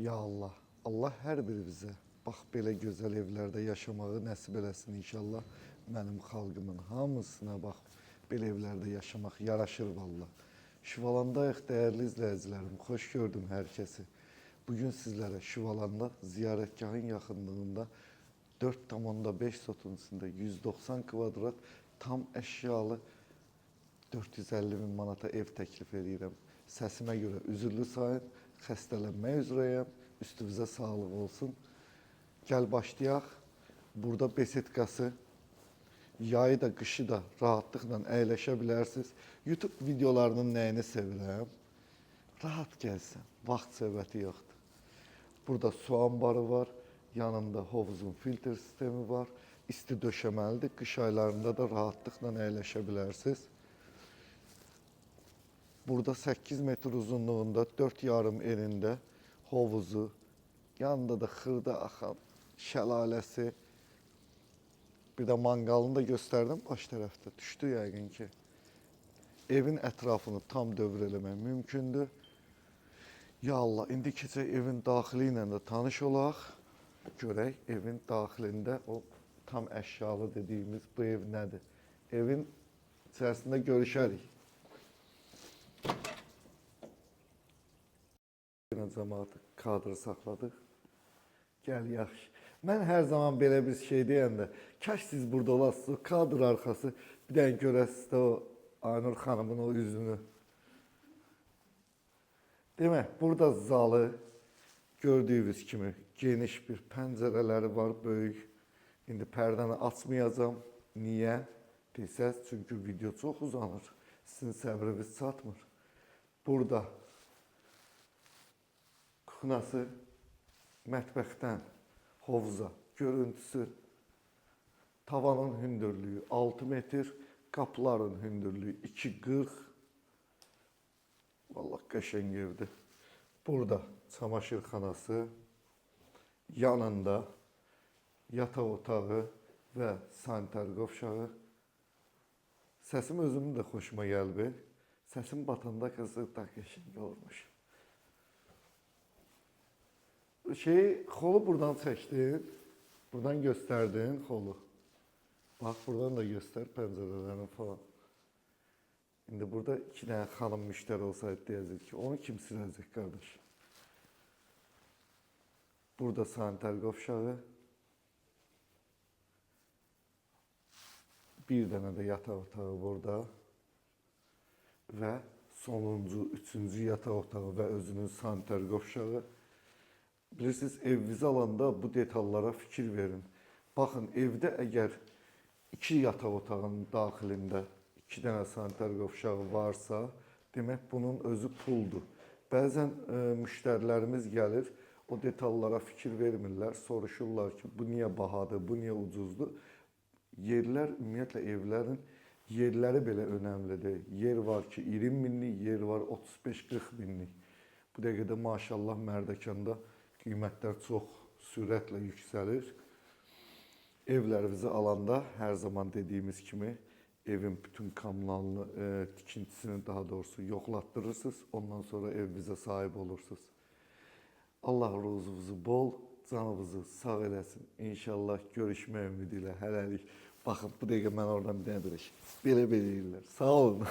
Ya Allah, Allah hər birimizə bax belə gözəl evlərdə yaşamağı nəsib eləsin inşallah. Mənim xalqımın hamısına bax belə evlərdə yaşamaq yaraşır valla. Şüvalandayıq dəyərli izləyicilərim, xoş gördüm hər kəsi. Bugün sizlərə Şüvalanda ziyarətgahın yaxınlığında 4,5 sotun içində 190 kvadrat tam əşyalı 450 min manata ev təklif edirəm. Səsimə görə üzürlü sayın, xəstələnmək üzrəyəm, üstünüzə sağlıq olsun. Gəl başlayaq. Burada besetkası, yayı da, qışı da rahatlıqla əyləşə bilərsiniz. YouTube videolarının nəyini sevirəm? Rahat gəlsən, vaxt söhbəti yoxdur. Burada su anbarı var, yanında hovuzun filtr sistemi var. İsti döşəməlidir, qış aylarında da rahatlıqla əyləşə bilərsiniz. Burada 8 metr uzunluğunda 4,5 enində hovuzu, yanında da xırda axan şəlaləsi. Bir də manqalını da göstərdim baş tərəfdə. Düşdü yəqin ki. Evin ətrafını tam dövr eləmək mümkündür. Ya Allah, indi keçək evin daxili ilə də tanış olaq. Görək evin daxilində o tam əşyalı dediyimiz bu ev nədir? Evin içərisində görüşərik. Cəmaatı kadrı saxladıq. Gəl, yaxşı. Mən hər zaman belə bir şey deyəndə, kaş siz burada olasınız, o kadr arxası, bir dənə görəsiniz də o Aynur xanımın o üzünü. Demək, burada zalı gördüyünüz kimi geniş bir pəncərələri var, böyük. İndi pərdəni açmayacağım. Niyə? Desəz, çünki video çox uzanır. Sizin səbriniz çatmır. Burada kuxnası, mətbəxdən hovuza görüntüsü, tavanın hündürlüyü 6 metr, qapıların hündürlüyü 2,40. Vallahi qəşəng evdir. Burada çamaşırxanası, yanında yataq otağı və sanitar qovşağı. Səsim özümün də xoşuma gəldi. Səsim batanda qızı da qəşəng olmuş. Xolu buradan çəkdin, buradan göstərdin xolu. Bax, buradan da göstər pəncərələrini falan. İndi burada 2 dənə xanım müştəri olsaydı deyəcək ki, onu kim siləcək qardaş? Burada sanitar qovşağı. Bir dənə də yataq otağı burada. Və sonuncu, üçüncü yataq otağı və özünün sanitar qovşağı. Bilirsiniz, evinizi alanda bu detallara fikir verin. Baxın, evdə əgər 2 yataq otağının daxilində 2 dənə sanitar qovşağı varsa, demək bunun özü puldur. Bəzən müştərilərimiz gəlir, o detallara fikir vermirlər, soruşurlar ki, bu niyə bahadır, bu niyə ucuzdur. Yerlər, ümumiyyətlə evlərin yerləri belə önəmlidir. Yer var ki, 20 minlik, yer var 35-40 minlik. Bu dəqiqədə maşallah Mərdəkanda qiymətlər çox sürətlə yüksəlir. Evlərinizi alanda hər zaman dediyimiz kimi evin bütün kommunalını, tikintisini daha doğrusu yoxlatdırırsınız. Ondan sonra evinizə sahib olursunuz. Allah ruzunuzu bol, canınızı sağ eləsin. İnşallah görüşmək ümidi ilə hələlik. Baxın, bu dəqiqə mən oradan bir dənə belə şey. Belə eləyirlər. Sağ olun.